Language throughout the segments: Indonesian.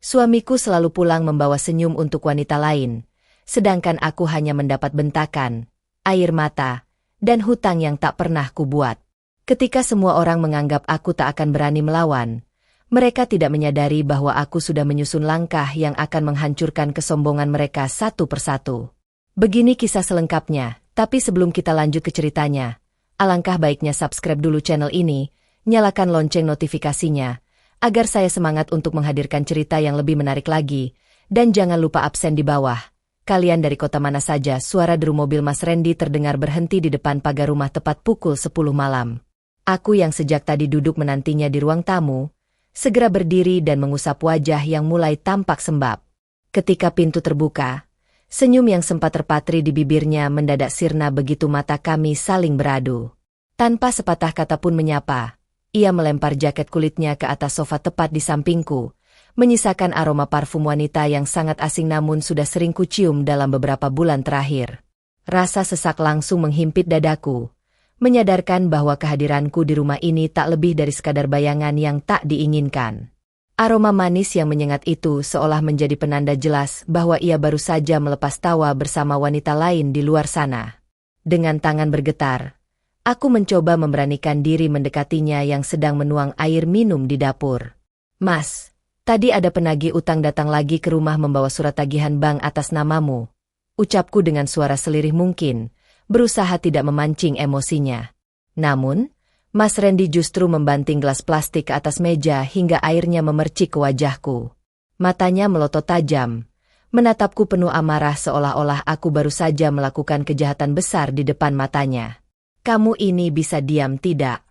Suamiku selalu pulang membawa senyum untuk wanita lain, sedangkan aku hanya mendapat bentakan, air mata, dan hutang yang tak pernah kubuat. Ketika semua orang menganggap aku tak akan berani melawan, mereka tidak menyadari bahwa aku sudah menyusun langkah yang akan menghancurkan kesombongan mereka satu persatu. Begini kisah selengkapnya, tapi sebelum kita lanjut ke ceritanya, alangkah baiknya subscribe dulu channel ini, nyalakan lonceng notifikasinya, agar saya semangat untuk menghadirkan cerita yang lebih menarik lagi, dan jangan lupa absen di bawah. Kalian dari kota mana saja? Suara deru mobil Mas Randy terdengar berhenti di depan pagar rumah tepat pukul 10 malam. Aku yang sejak tadi duduk menantinya di ruang tamu, segera berdiri dan mengusap wajah yang mulai tampak sembab. Ketika pintu terbuka, senyum yang sempat terpatri di bibirnya mendadak sirna begitu mata kami saling beradu. Tanpa sepatah kata pun menyapa, ia melempar jaket kulitnya ke atas sofa tepat di sampingku, menyisakan aroma parfum wanita yang sangat asing namun sudah sering kucium dalam beberapa bulan terakhir. Rasa sesak langsung menghimpit dadaku, menyadarkan bahwa kehadiranku di rumah ini tak lebih dari sekadar bayangan yang tak diinginkan. Aroma manis yang menyengat itu seolah menjadi penanda jelas bahwa ia baru saja melepas tawa bersama wanita lain di luar sana. Dengan tangan bergetar, aku mencoba memberanikan diri mendekatinya yang sedang menuang air minum di dapur. "Mas, tadi ada penagih utang datang lagi ke rumah membawa surat tagihan bank atas namamu," ucapku dengan suara selirih mungkin, berusaha tidak memancing emosinya. Namun, Mas Randy justru membanting gelas plastik ke atas meja hingga airnya memercik ke wajahku. Matanya melotot tajam, menatapku penuh amarah seolah-olah aku baru saja melakukan kejahatan besar di depan matanya. "Kamu ini bisa diam tidak?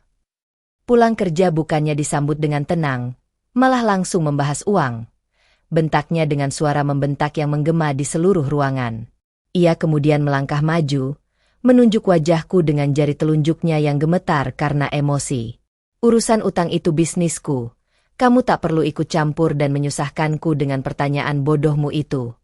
Pulang kerja bukannya disambut dengan tenang, malah langsung membahas uang," bentaknya dengan suara membentak yang menggema di seluruh ruangan. Ia kemudian melangkah maju, menunjuk wajahku dengan jari telunjuknya yang gemetar karena emosi. "Urusan utang itu bisnisku, kamu tak perlu ikut campur dan menyusahkanku dengan pertanyaan bodohmu itu,"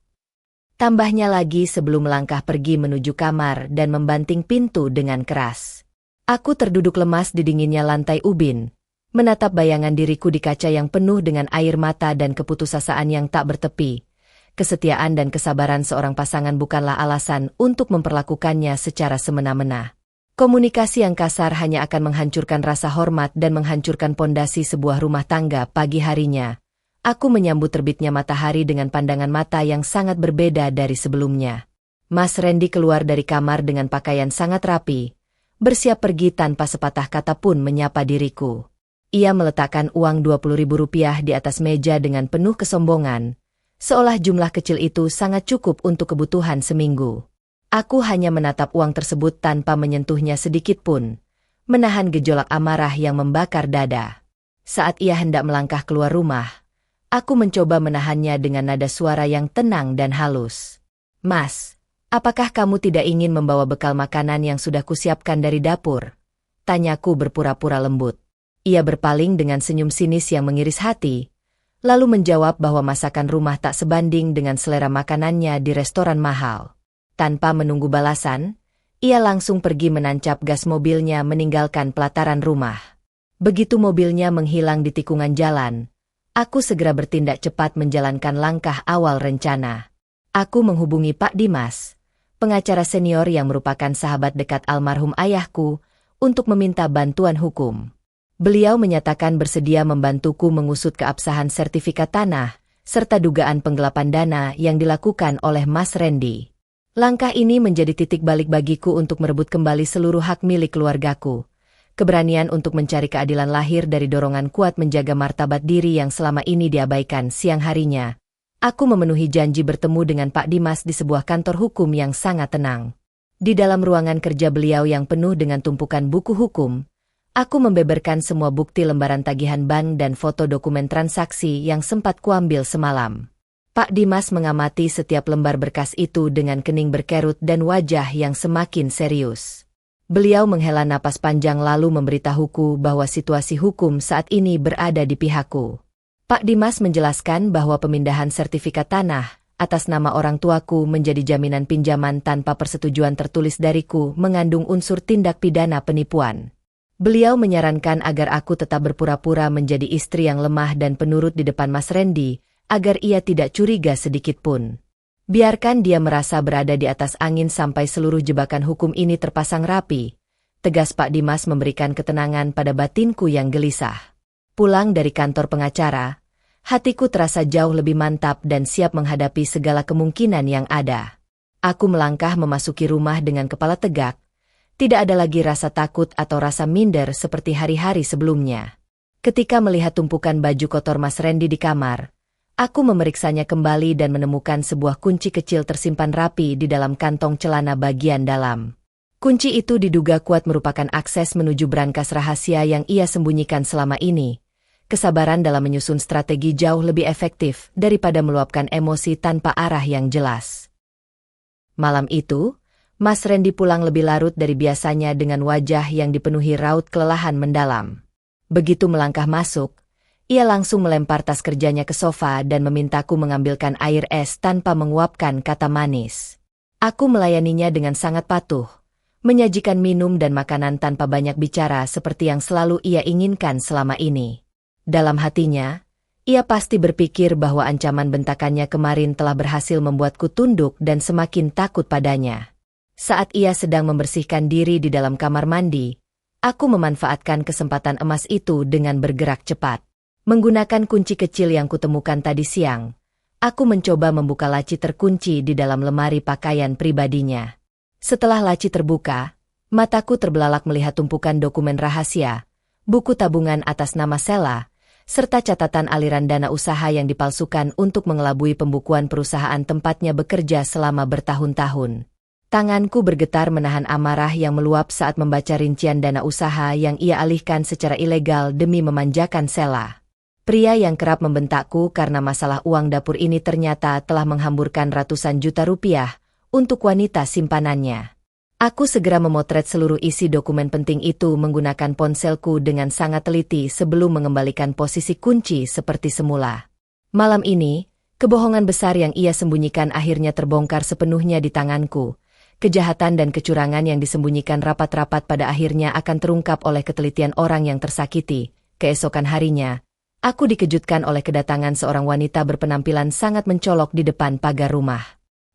tambahnya lagi sebelum melangkah pergi menuju kamar dan membanting pintu dengan keras. Aku terduduk lemas di dinginnya lantai ubin, menatap bayangan diriku di kaca yang penuh dengan air mata dan keputusasaan yang tak bertepi. Kesetiaan dan kesabaran seorang pasangan bukanlah alasan untuk memperlakukannya secara semena-mena. Komunikasi yang kasar hanya akan menghancurkan rasa hormat dan menghancurkan pondasi sebuah rumah tangga. Pagi harinya, aku menyambut terbitnya matahari dengan pandangan mata yang sangat berbeda dari sebelumnya. Mas Randy keluar dari kamar dengan pakaian sangat rapi, bersiap pergi tanpa sepatah kata pun menyapa diriku. Ia meletakkan uang Rp20.000 di atas meja dengan penuh kesombongan, seolah jumlah kecil itu sangat cukup untuk kebutuhan seminggu. Aku hanya menatap uang tersebut tanpa menyentuhnya sedikit pun, menahan gejolak amarah yang membakar dada. Saat ia hendak melangkah keluar rumah, aku mencoba menahannya dengan nada suara yang tenang dan halus. "Mas, apakah kamu tidak ingin membawa bekal makanan yang sudah kusiapkan dari dapur?" tanyaku berpura-pura lembut. Ia berpaling dengan senyum sinis yang mengiris hati, lalu menjawab bahwa masakan rumah tak sebanding dengan selera makanannya di restoran mahal. Tanpa menunggu balasan, ia langsung pergi menancap gas mobilnya meninggalkan pelataran rumah. Begitu mobilnya menghilang di tikungan jalan, aku segera bertindak cepat menjalankan langkah awal rencana. Aku menghubungi Pak Dimas, pengacara senior yang merupakan sahabat dekat almarhum ayahku, untuk meminta bantuan hukum. Beliau menyatakan bersedia membantuku mengusut keabsahan sertifikat tanah, serta dugaan penggelapan dana yang dilakukan oleh Mas Randy. Langkah ini menjadi titik balik bagiku untuk merebut kembali seluruh hak milik keluargaku. Keberanian untuk mencari keadilan lahir dari dorongan kuat menjaga martabat diri yang selama ini diabaikan. Siang harinya, aku memenuhi janji bertemu dengan Pak Dimas di sebuah kantor hukum yang sangat tenang. Di dalam ruangan kerja beliau yang penuh dengan tumpukan buku hukum, aku membeberkan semua bukti lembaran tagihan bank dan foto dokumen transaksi yang sempat kuambil semalam. Pak Dimas mengamati setiap lembar berkas itu dengan kening berkerut dan wajah yang semakin serius. Beliau menghela napas panjang lalu memberitahuku bahwa situasi hukum saat ini berada di pihakku. Pak Dimas menjelaskan bahwa pemindahan sertifikat tanah atas nama orang tuaku menjadi jaminan pinjaman tanpa persetujuan tertulis dariku mengandung unsur tindak pidana penipuan. Beliau menyarankan agar aku tetap berpura-pura menjadi istri yang lemah dan penurut di depan Mas Randy, agar ia tidak curiga sedikit pun. Biarkan dia merasa berada di atas angin sampai seluruh jebakan hukum ini terpasang rapi, tegas Pak Dimas memberikan ketenangan pada batinku yang gelisah. Pulang dari kantor pengacara, hatiku terasa jauh lebih mantap dan siap menghadapi segala kemungkinan yang ada. Aku melangkah memasuki rumah dengan kepala tegak, tidak ada lagi rasa takut atau rasa minder seperti hari-hari sebelumnya. Ketika melihat tumpukan baju kotor Mas Randy di kamar, aku memeriksanya kembali dan menemukan sebuah kunci kecil tersimpan rapi di dalam kantong celana bagian dalam. Kunci itu diduga kuat merupakan akses menuju brankas rahasia yang ia sembunyikan selama ini. Kesabaran dalam menyusun strategi jauh lebih efektif daripada meluapkan emosi tanpa arah yang jelas. Malam itu, Mas Randy pulang lebih larut dari biasanya dengan wajah yang dipenuhi raut kelelahan mendalam. Begitu melangkah masuk, ia langsung melempar tas kerjanya ke sofa dan memintaku mengambilkan air es tanpa menguapkan kata manis. Aku melayaninya dengan sangat patuh, menyajikan minum dan makanan tanpa banyak bicara seperti yang selalu ia inginkan selama ini. Dalam hatinya, ia pasti berpikir bahwa ancaman bentakannya kemarin telah berhasil membuatku tunduk dan semakin takut padanya. Saat ia sedang membersihkan diri di dalam kamar mandi, aku memanfaatkan kesempatan emas itu dengan bergerak cepat. Menggunakan kunci kecil yang kutemukan tadi siang, aku mencoba membuka laci terkunci di dalam lemari pakaian pribadinya. Setelah laci terbuka, mataku terbelalak melihat tumpukan dokumen rahasia, buku tabungan atas nama Sela, serta catatan aliran dana usaha yang dipalsukan untuk mengelabui pembukuan perusahaan tempatnya bekerja selama bertahun-tahun. Tanganku bergetar menahan amarah yang meluap saat membaca rincian dana usaha yang ia alihkan secara ilegal demi memanjakan Sela. Pria yang kerap membentakku karena masalah uang dapur ini ternyata telah menghamburkan ratusan juta rupiah untuk wanita simpanannya. Aku segera memotret seluruh isi dokumen penting itu menggunakan ponselku dengan sangat teliti sebelum mengembalikan posisi kunci seperti semula. Malam ini, kebohongan besar yang ia sembunyikan akhirnya terbongkar sepenuhnya di tanganku. Kejahatan dan kecurangan yang disembunyikan rapat-rapat pada akhirnya akan terungkap oleh ketelitian orang yang tersakiti. Keesokan harinya, aku dikejutkan oleh kedatangan seorang wanita berpenampilan sangat mencolok di depan pagar rumah.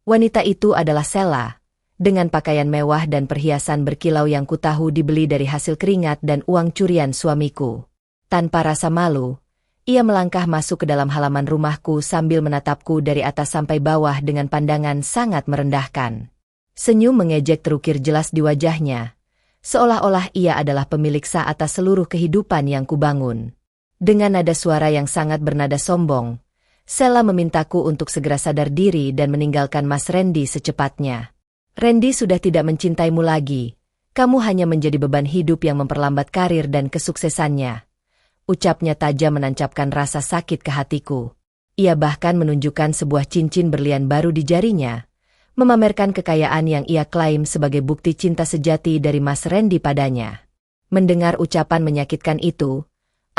Wanita itu adalah Sela, dengan pakaian mewah dan perhiasan berkilau yang kutahu dibeli dari hasil keringat dan uang curian suamiku. Tanpa rasa malu, ia melangkah masuk ke dalam halaman rumahku sambil menatapku dari atas sampai bawah dengan pandangan sangat merendahkan. Senyum mengejek terukir jelas di wajahnya, seolah-olah ia adalah pemilik sah atas seluruh kehidupan yang kubangun. Dengan nada suara yang sangat bernada sombong, Sela memintaku untuk segera sadar diri dan meninggalkan Mas Randy secepatnya. Randy sudah tidak mencintaimu lagi, kamu hanya menjadi beban hidup yang memperlambat karir dan kesuksesannya. Ucapnya tajam menancapkan rasa sakit ke hatiku. Ia bahkan menunjukkan sebuah cincin berlian baru di jarinya, memamerkan kekayaan yang ia klaim sebagai bukti cinta sejati dari Mas Randy padanya. Mendengar ucapan menyakitkan itu,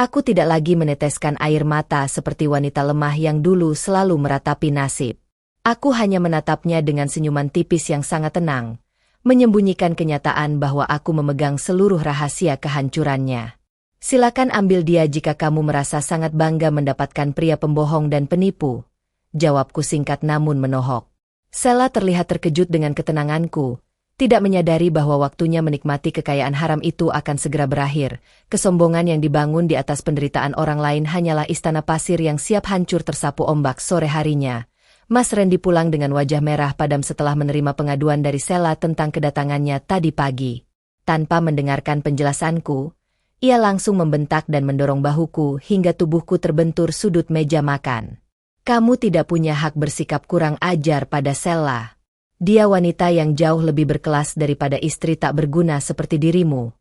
aku tidak lagi meneteskan air mata seperti wanita lemah yang dulu selalu meratapi nasib. Aku hanya menatapnya dengan senyuman tipis yang sangat tenang, menyembunyikan kenyataan bahwa aku memegang seluruh rahasia kehancurannya. Silakan ambil dia jika kamu merasa sangat bangga mendapatkan pria pembohong dan penipu, jawabku singkat namun menohok. Sela terlihat terkejut dengan ketenanganku, tidak menyadari bahwa waktunya menikmati kekayaan haram itu akan segera berakhir. Kesombongan yang dibangun di atas penderitaan orang lain hanyalah istana pasir yang siap hancur tersapu ombak. Sore harinya, Mas Randy pulang dengan wajah merah padam setelah menerima pengaduan dari Sela tentang kedatangannya tadi pagi. Tanpa mendengarkan penjelasanku, ia langsung membentak dan mendorong bahuku hingga tubuhku terbentur sudut meja makan. Kamu tidak punya hak bersikap kurang ajar pada Sela. Dia wanita yang jauh lebih berkelas daripada istri tak berguna seperti dirimu.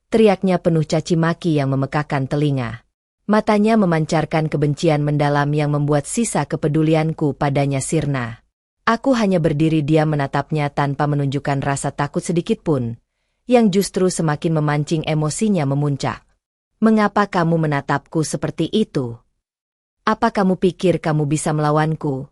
Teriaknya penuh caci maki yang memekakkan telinga. Matanya memancarkan kebencian mendalam yang membuat sisa kepedulianku padanya sirna. Aku hanya berdiri diam menatapnya tanpa menunjukkan rasa takut sedikitpun, yang justru semakin memancing emosinya memuncak. Mengapa kamu menatapku seperti itu? Apa kamu pikir kamu bisa melawanku?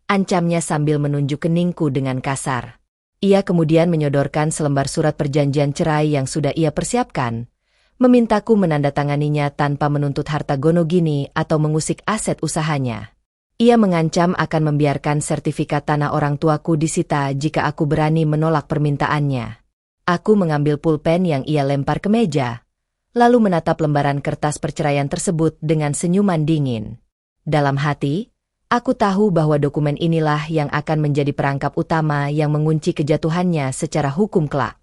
Ancamnya sambil menunjuk keningku dengan kasar. Ia kemudian menyodorkan selembar surat perjanjian cerai yang sudah ia persiapkan, memintaku menandatanganinya tanpa menuntut harta gono gini atau mengusik aset usahanya. Ia mengancam akan membiarkan sertifikat tanah orang tuaku disita jika aku berani menolak permintaannya. Aku mengambil pulpen yang ia lempar ke meja, lalu menatap lembaran kertas perceraian tersebut dengan senyuman dingin. Dalam hati, aku tahu bahwa dokumen inilah yang akan menjadi perangkap utama yang mengunci kejatuhannya secara hukum kelak.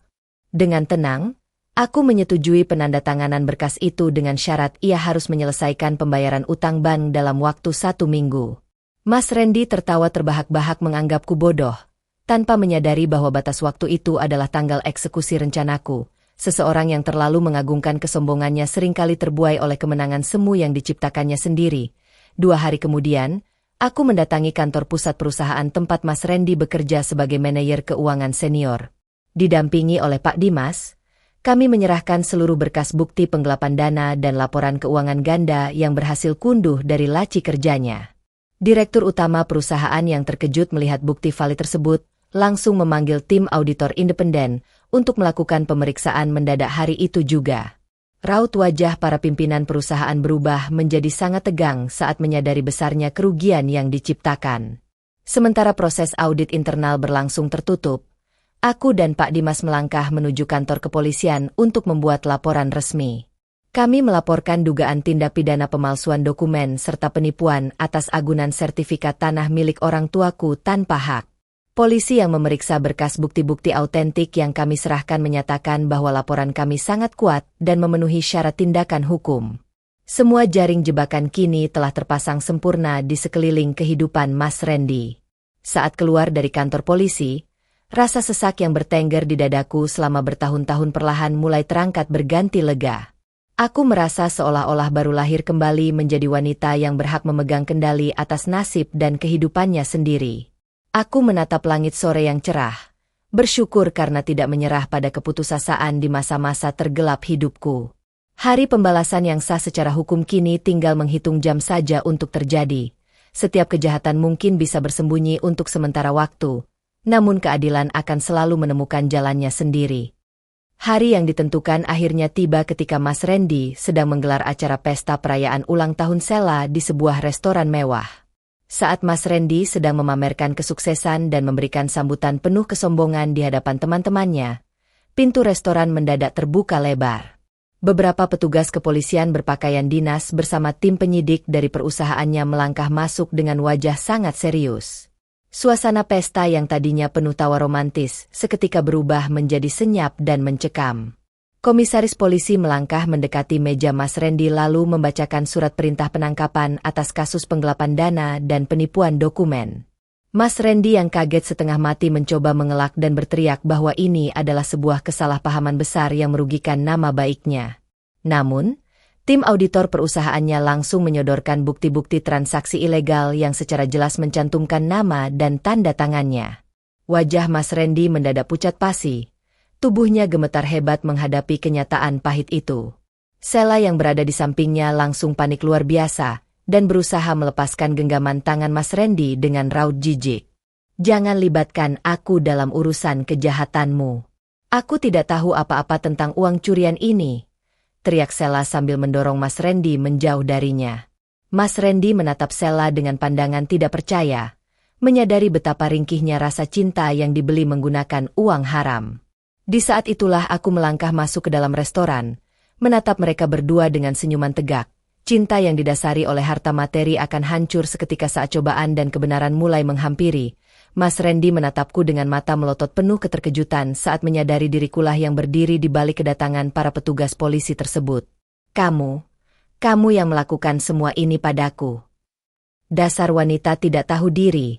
Dengan tenang, aku menyetujui penandatanganan berkas itu dengan syarat ia harus menyelesaikan pembayaran utang bank dalam waktu 1 minggu. Mas Randy tertawa terbahak-bahak menganggapku bodoh, tanpa menyadari bahwa batas waktu itu adalah tanggal eksekusi rencanaku. Seseorang yang terlalu mengagungkan kesombongannya seringkali terbuai oleh kemenangan semu yang diciptakannya sendiri. 2 hari kemudian, aku mendatangi kantor pusat perusahaan tempat Mas Randy bekerja sebagai manajer keuangan senior. Didampingi oleh Pak Dimas, kami menyerahkan seluruh berkas bukti penggelapan dana dan laporan keuangan ganda yang berhasil kunduh dari laci kerjanya. Direktur utama perusahaan yang terkejut melihat bukti valid tersebut, langsung memanggil tim auditor independen untuk melakukan pemeriksaan mendadak hari itu juga. Raut wajah para pimpinan perusahaan berubah menjadi sangat tegang saat menyadari besarnya kerugian yang diciptakan. Sementara proses audit internal berlangsung tertutup, aku dan Pak Dimas melangkah menuju kantor kepolisian untuk membuat laporan resmi. Kami melaporkan dugaan tindak pidana pemalsuan dokumen serta penipuan atas agunan sertifikat tanah milik orang tuaku tanpa hak. Polisi yang memeriksa berkas bukti-bukti autentik yang kami serahkan menyatakan bahwa laporan kami sangat kuat dan memenuhi syarat tindakan hukum. Semua jaring jebakan kini telah terpasang sempurna di sekeliling kehidupan Mas Randy. Saat keluar dari kantor polisi, rasa sesak yang bertengger di dadaku selama bertahun-tahun perlahan mulai terangkat berganti lega. Aku merasa seolah-olah baru lahir kembali menjadi wanita yang berhak memegang kendali atas nasib dan kehidupannya sendiri. Aku menatap langit sore yang cerah, bersyukur karena tidak menyerah pada keputusasaan di masa-masa tergelap hidupku. Hari pembalasan yang sah secara hukum kini tinggal menghitung jam saja untuk terjadi. Setiap kejahatan mungkin bisa bersembunyi untuk sementara waktu, namun keadilan akan selalu menemukan jalannya sendiri. Hari yang ditentukan akhirnya tiba ketika Mas Randy sedang menggelar acara pesta perayaan ulang tahun Sela di sebuah restoran mewah. Saat Mas Randy sedang memamerkan kesuksesan dan memberikan sambutan penuh kesombongan di hadapan teman-temannya, pintu restoran mendadak terbuka lebar. Beberapa petugas kepolisian berpakaian dinas bersama tim penyidik dari perusahaannya melangkah masuk dengan wajah sangat serius. Suasana pesta yang tadinya penuh tawa romantis seketika berubah menjadi senyap dan mencekam. Komisaris polisi melangkah mendekati meja Mas Randy lalu membacakan surat perintah penangkapan atas kasus penggelapan dana dan penipuan dokumen. Mas Randy yang kaget setengah mati mencoba mengelak dan berteriak bahwa ini adalah sebuah kesalahpahaman besar yang merugikan nama baiknya. Namun, tim auditor perusahaannya langsung menyodorkan bukti-bukti transaksi ilegal yang secara jelas mencantumkan nama dan tanda tangannya. Wajah Mas Randy mendadak pucat pasi. Tubuhnya gemetar hebat menghadapi kenyataan pahit itu. Sela yang berada di sampingnya langsung panik luar biasa dan berusaha melepaskan genggaman tangan Mas Randy dengan raut jijik. "Jangan libatkan aku dalam urusan kejahatanmu. Aku tidak tahu apa-apa tentang uang curian ini," teriak Sela sambil mendorong Mas Randy menjauh darinya. Mas Randy menatap Sela dengan pandangan tidak percaya, menyadari betapa ringkihnya rasa cinta yang dibeli menggunakan uang haram. Di saat itulah aku melangkah masuk ke dalam restoran, menatap mereka berdua dengan senyuman tegak. Cinta yang didasari oleh harta materi akan hancur seketika saat cobaan dan kebenaran mulai menghampiri. Mas Randy menatapku dengan mata melotot penuh keterkejutan saat menyadari dirikulah yang berdiri di balik kedatangan para petugas polisi tersebut. Kamu yang melakukan semua ini padaku. Dasar wanita tidak tahu diri,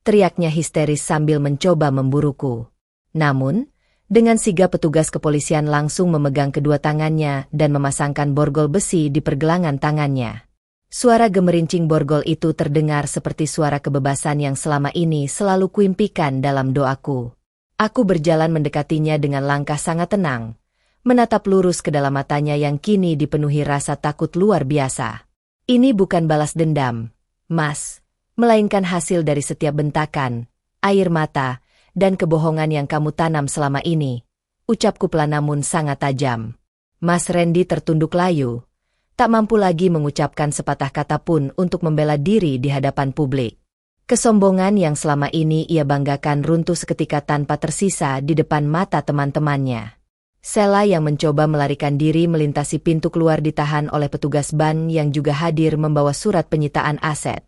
teriaknya histeris sambil mencoba memburuku. Namun, dengan sigap petugas kepolisian langsung memegang kedua tangannya dan memasangkan borgol besi di pergelangan tangannya. Suara gemerincing borgol itu terdengar seperti suara kebebasan yang selama ini selalu kuimpikan dalam doaku. Aku berjalan mendekatinya dengan langkah sangat tenang, menatap lurus ke dalam matanya yang kini dipenuhi rasa takut luar biasa. "Ini bukan balas dendam, Mas, melainkan hasil dari setiap bentakan, air mata, dan kebohongan yang kamu tanam selama ini," ucapku pelan namun sangat tajam. Mas Randy tertunduk layu, tak mampu lagi mengucapkan sepatah kata pun untuk membela diri di hadapan publik. Kesombongan yang selama ini ia banggakan runtuh seketika tanpa tersisa di depan mata teman-temannya. Sheila yang mencoba melarikan diri melintasi pintu keluar ditahan oleh petugas ban yang juga hadir membawa surat penyitaan aset.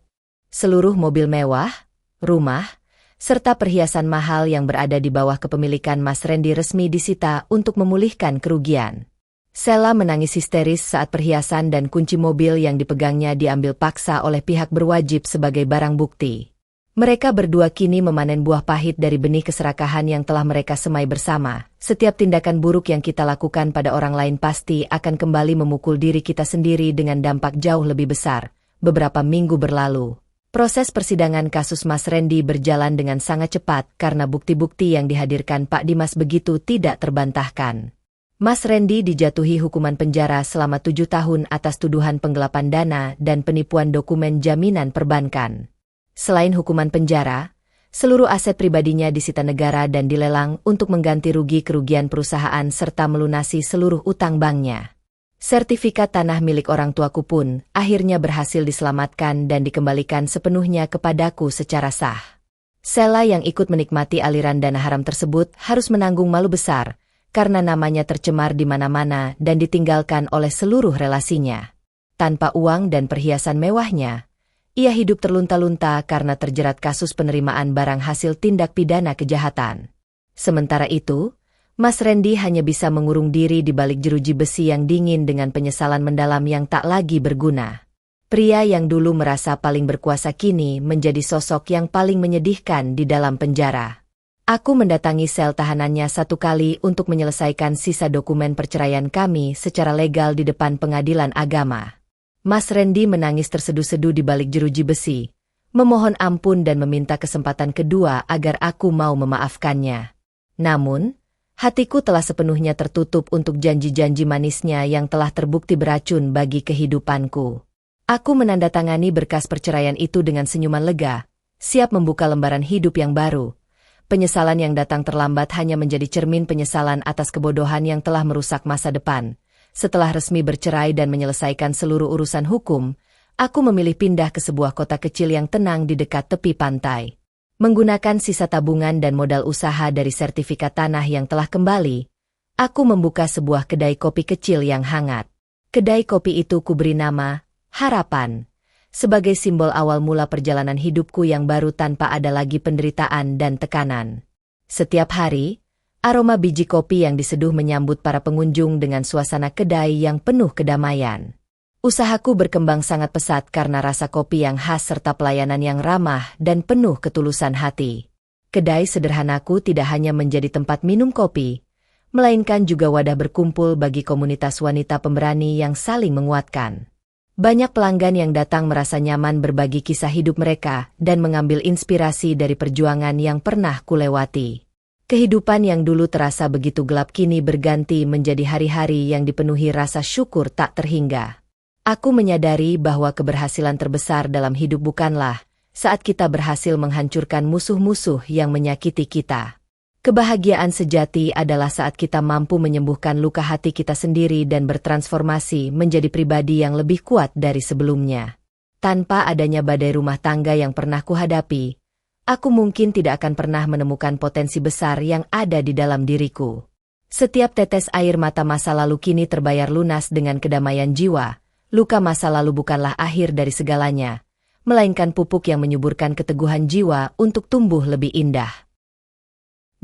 Seluruh mobil mewah, rumah, serta perhiasan mahal yang berada di bawah kepemilikan Mas Randy resmi disita untuk memulihkan kerugian. Sheila menangis histeris saat perhiasan dan kunci mobil yang dipegangnya diambil paksa oleh pihak berwajib sebagai barang bukti. Mereka berdua kini memanen buah pahit dari benih keserakahan yang telah mereka semai bersama. Setiap tindakan buruk yang kita lakukan pada orang lain pasti akan kembali memukul diri kita sendiri dengan dampak jauh lebih besar. Beberapa minggu berlalu. Proses persidangan kasus Mas Randy berjalan dengan sangat cepat karena bukti-bukti yang dihadirkan Pak Dimas begitu tidak terbantahkan. Mas Randy dijatuhi hukuman penjara selama 7 tahun atas tuduhan penggelapan dana dan penipuan dokumen jaminan perbankan. Selain hukuman penjara, seluruh aset pribadinya disita negara dan dilelang untuk mengganti rugi kerugian perusahaan serta melunasi seluruh utang banknya. Sertifikat tanah milik orang tuaku pun akhirnya berhasil diselamatkan dan dikembalikan sepenuhnya kepadaku secara sah. Sheila yang ikut menikmati aliran dana haram tersebut harus menanggung malu besar, karena namanya tercemar di mana-mana dan ditinggalkan oleh seluruh relasinya. Tanpa uang dan perhiasan mewahnya, ia hidup terlunta-lunta karena terjerat kasus penerimaan barang hasil tindak pidana kejahatan. Sementara itu, Mas Randy hanya bisa mengurung diri di balik jeruji besi yang dingin dengan penyesalan mendalam yang tak lagi berguna. Pria yang dulu merasa paling berkuasa kini menjadi sosok yang paling menyedihkan di dalam penjara. Aku mendatangi sel tahanannya 1 kali untuk menyelesaikan sisa dokumen perceraian kami secara legal di depan pengadilan agama. Mas Randy menangis terseduh-seduh di balik jeruji besi, memohon ampun dan meminta kesempatan kedua agar aku mau memaafkannya. Namun, hatiku telah sepenuhnya tertutup untuk janji-janji manisnya yang telah terbukti beracun bagi kehidupanku. Aku menandatangani berkas perceraian itu dengan senyuman lega, siap membuka lembaran hidup yang baru. Penyesalan yang datang terlambat hanya menjadi cermin penyesalan atas kebodohan yang telah merusak masa depan. Setelah resmi bercerai dan menyelesaikan seluruh urusan hukum, aku memilih pindah ke sebuah kota kecil yang tenang di dekat tepi pantai. Menggunakan sisa tabungan dan modal usaha dari sertifikat tanah yang telah kembali, aku membuka sebuah kedai kopi kecil yang hangat. Kedai kopi itu kuberi nama Harapan, sebagai simbol awal mula perjalanan hidupku yang baru tanpa ada lagi penderitaan dan tekanan. Setiap hari, aroma biji kopi yang diseduh menyambut para pengunjung dengan suasana kedai yang penuh kedamaian. Usahaku berkembang sangat pesat karena rasa kopi yang khas serta pelayanan yang ramah dan penuh ketulusan hati. Kedai sederhanaku tidak hanya menjadi tempat minum kopi, melainkan juga wadah berkumpul bagi komunitas wanita pemberani yang saling menguatkan. Banyak pelanggan yang datang merasa nyaman berbagi kisah hidup mereka dan mengambil inspirasi dari perjuangan yang pernah kulewati. Kehidupan yang dulu terasa begitu gelap kini berganti menjadi hari-hari yang dipenuhi rasa syukur tak terhingga. Aku menyadari bahwa keberhasilan terbesar dalam hidup bukanlah saat kita berhasil menghancurkan musuh-musuh yang menyakiti kita. Kebahagiaan sejati adalah saat kita mampu menyembuhkan luka hati kita sendiri dan bertransformasi menjadi pribadi yang lebih kuat dari sebelumnya. Tanpa adanya badai rumah tangga yang pernah kuhadapi, aku mungkin tidak akan pernah menemukan potensi besar yang ada di dalam diriku. Setiap tetes air mata masa lalu kini terbayar lunas dengan kedamaian jiwa. Luka masa lalu bukanlah akhir dari segalanya, melainkan pupuk yang menyuburkan keteguhan jiwa untuk tumbuh lebih indah.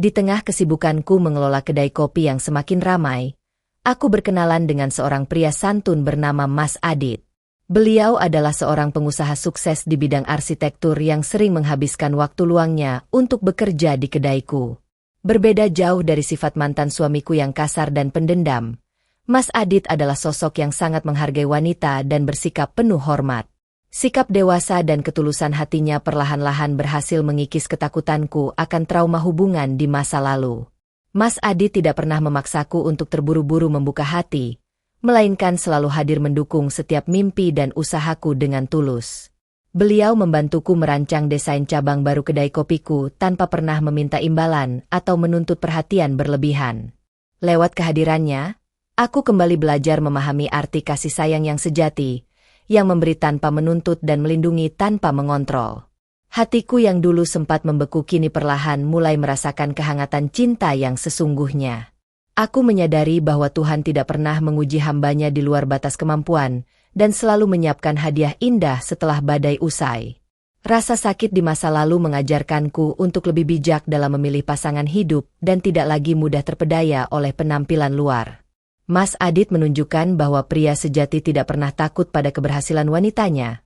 Di tengah kesibukanku mengelola kedai kopi yang semakin ramai, aku berkenalan dengan seorang pria santun bernama Mas Adit. Beliau adalah seorang pengusaha sukses di bidang arsitektur yang sering menghabiskan waktu luangnya untuk bekerja di kedaiku. Berbeda jauh dari sifat mantan suamiku yang kasar dan pendendam, Mas Adit adalah sosok yang sangat menghargai wanita dan bersikap penuh hormat. Sikap dewasa dan ketulusan hatinya perlahan-lahan berhasil mengikis ketakutanku akan trauma hubungan di masa lalu. Mas Adit tidak pernah memaksaku untuk terburu-buru membuka hati, melainkan selalu hadir mendukung setiap mimpi dan usahaku dengan tulus. Beliau membantuku merancang desain cabang baru kedai kopiku tanpa pernah meminta imbalan atau menuntut perhatian berlebihan. Lewat kehadirannya, Aku kembali belajar memahami arti kasih sayang yang sejati, yang memberi tanpa menuntut dan melindungi tanpa mengontrol. Hatiku yang dulu sempat membeku kini perlahan mulai merasakan kehangatan cinta yang sesungguhnya. Aku menyadari bahwa Tuhan tidak pernah menguji hambanya di luar batas kemampuan, dan selalu menyiapkan hadiah indah setelah badai usai. Rasa sakit di masa lalu mengajarkanku untuk lebih bijak dalam memilih pasangan hidup dan tidak lagi mudah terpedaya oleh penampilan luar. Mas Adit menunjukkan bahwa pria sejati tidak pernah takut pada keberhasilan wanitanya,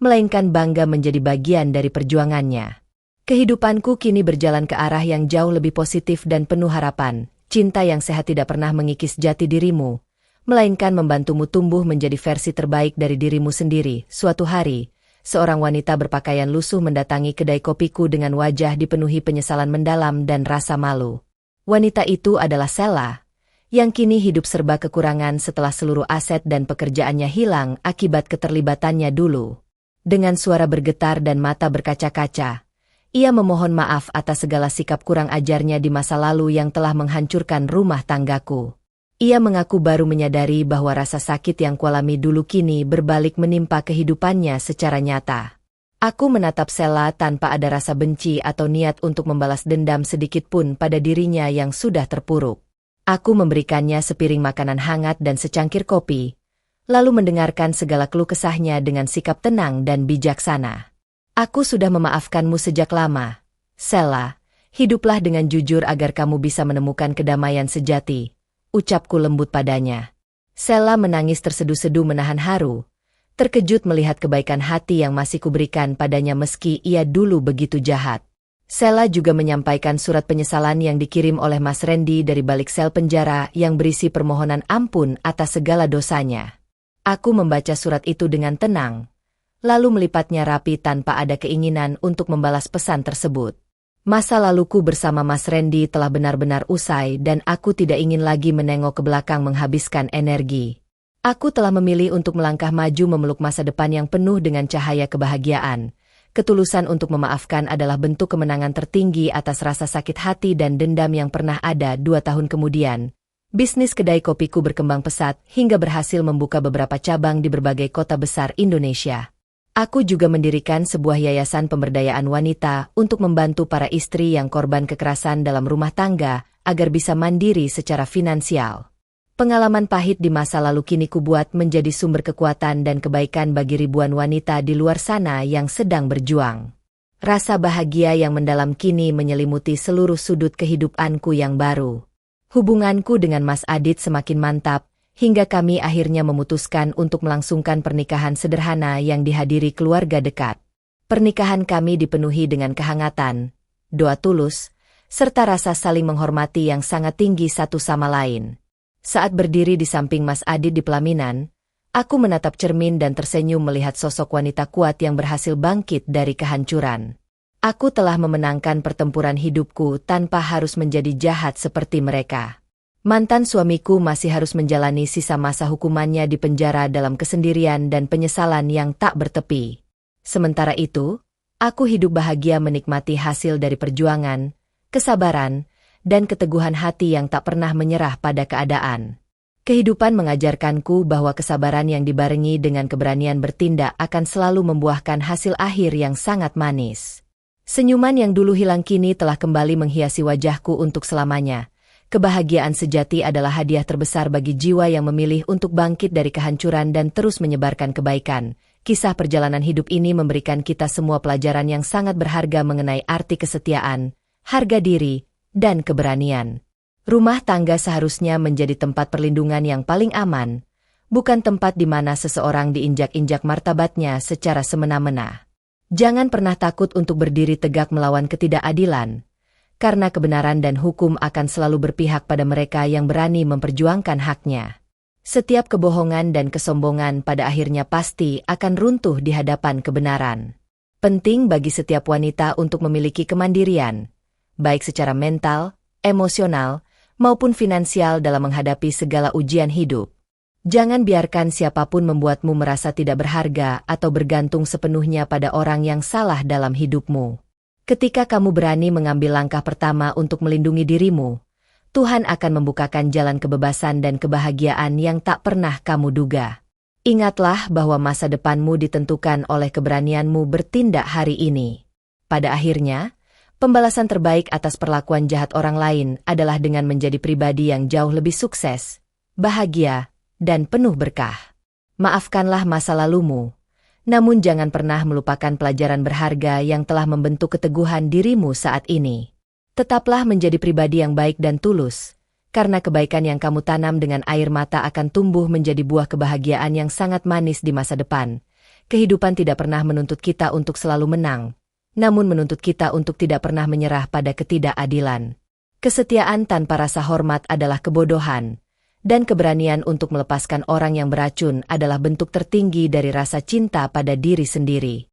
melainkan bangga menjadi bagian dari perjuangannya. Kehidupanku kini berjalan ke arah yang jauh lebih positif dan penuh harapan. Cinta yang sehat tidak pernah mengikis jati dirimu, melainkan membantumu tumbuh menjadi versi terbaik dari dirimu sendiri. Suatu hari, seorang wanita berpakaian lusuh mendatangi kedai kopiku dengan wajah dipenuhi penyesalan mendalam dan rasa malu. Wanita itu adalah Sela, yang kini hidup serba kekurangan setelah seluruh aset dan pekerjaannya hilang akibat keterlibatannya dulu. Dengan suara bergetar dan mata berkaca-kaca, ia memohon maaf atas segala sikap kurang ajarnya di masa lalu yang telah menghancurkan rumah tanggaku. Ia mengaku baru menyadari bahwa rasa sakit yang kualami dulu kini berbalik menimpa kehidupannya secara nyata. Aku menatap Sela tanpa ada rasa benci atau niat untuk membalas dendam sedikit pun pada dirinya yang sudah terpuruk. Aku memberikannya sepiring makanan hangat dan secangkir kopi, lalu mendengarkan segala keluh kesahnya dengan sikap tenang dan bijaksana. Aku sudah memaafkanmu sejak lama, Sela. Hiduplah dengan jujur agar kamu bisa menemukan kedamaian sejati, ucapku lembut padanya. Sela menangis terseduh-seduh menahan haru, terkejut melihat kebaikan hati yang masih kuberikan padanya meski ia dulu begitu jahat. Sela juga menyampaikan surat penyesalan yang dikirim oleh Mas Randy dari balik sel penjara yang berisi permohonan ampun atas segala dosanya. Aku membaca surat itu dengan tenang, lalu melipatnya rapi tanpa ada keinginan untuk membalas pesan tersebut. Masa laluku bersama Mas Randy telah benar-benar usai dan aku tidak ingin lagi menengok ke belakang menghabiskan energi. Aku telah memilih untuk melangkah maju memeluk masa depan yang penuh dengan cahaya kebahagiaan. Ketulusan untuk memaafkan adalah bentuk kemenangan tertinggi atas rasa sakit hati dan dendam yang pernah ada 2 tahun kemudian. Bisnis kedai kopiku berkembang pesat hingga berhasil membuka beberapa cabang di berbagai kota besar Indonesia. Aku juga mendirikan sebuah yayasan pemberdayaan wanita untuk membantu para istri yang korban kekerasan dalam rumah tangga agar bisa mandiri secara finansial. Pengalaman pahit di masa lalu kini kubuat menjadi sumber kekuatan dan kebaikan bagi ribuan wanita di luar sana yang sedang berjuang. Rasa bahagia yang mendalam kini menyelimuti seluruh sudut kehidupanku yang baru. Hubunganku dengan Mas Adit semakin mantap, hingga kami akhirnya memutuskan untuk melangsungkan pernikahan sederhana yang dihadiri keluarga dekat. Pernikahan kami dipenuhi dengan kehangatan, doa tulus, serta rasa saling menghormati yang sangat tinggi satu sama lain. Saat berdiri di samping Mas Adit di pelaminan, aku menatap cermin dan tersenyum melihat sosok wanita kuat yang berhasil bangkit dari kehancuran. Aku telah memenangkan pertempuran hidupku tanpa harus menjadi jahat seperti mereka. Mantan suamiku masih harus menjalani sisa masa hukumannya di penjara dalam kesendirian dan penyesalan yang tak bertepi. Sementara itu, aku hidup bahagia menikmati hasil dari perjuangan, kesabaran, dan keteguhan hati yang tak pernah menyerah pada keadaan. Kehidupan mengajarkanku bahwa kesabaran yang dibarengi dengan keberanian bertindak akan selalu membuahkan hasil akhir yang sangat manis. Senyuman yang dulu hilang kini telah kembali menghiasi wajahku untuk selamanya. Kebahagiaan sejati adalah hadiah terbesar bagi jiwa yang memilih untuk bangkit dari kehancuran dan terus menyebarkan kebaikan. Kisah perjalanan hidup ini memberikan kita semua pelajaran yang sangat berharga mengenai arti kesetiaan, harga diri, dan keberanian. Rumah tangga seharusnya menjadi tempat perlindungan yang paling aman, bukan tempat di mana seseorang diinjak-injak martabatnya secara semena-mena. Jangan pernah takut untuk berdiri tegak melawan ketidakadilan, karena kebenaran dan hukum akan selalu berpihak pada mereka yang berani memperjuangkan haknya. Setiap kebohongan dan kesombongan pada akhirnya pasti akan runtuh di hadapan kebenaran. Penting bagi setiap wanita untuk memiliki kemandirian, baik secara mental, emosional, maupun finansial dalam menghadapi segala ujian hidup. Jangan biarkan siapapun membuatmu merasa tidak berharga atau bergantung sepenuhnya pada orang yang salah dalam hidupmu. Ketika kamu berani mengambil langkah pertama untuk melindungi dirimu, Tuhan akan membukakan jalan kebebasan dan kebahagiaan yang tak pernah kamu duga. Ingatlah bahwa masa depanmu ditentukan oleh keberanianmu bertindak hari ini. Pada akhirnya, pembalasan terbaik atas perlakuan jahat orang lain adalah dengan menjadi pribadi yang jauh lebih sukses, bahagia, dan penuh berkah. Maafkanlah masa lalumu, namun jangan pernah melupakan pelajaran berharga yang telah membentuk keteguhan dirimu saat ini. Tetaplah menjadi pribadi yang baik dan tulus, karena kebaikan yang kamu tanam dengan air mata akan tumbuh menjadi buah kebahagiaan yang sangat manis di masa depan. Kehidupan tidak pernah menuntut kita untuk selalu menang, namun menuntut kita untuk tidak pernah menyerah pada ketidakadilan. Kesetiaan tanpa rasa hormat adalah kebodohan, dan keberanian untuk melepaskan orang yang beracun adalah bentuk tertinggi dari rasa cinta pada diri sendiri.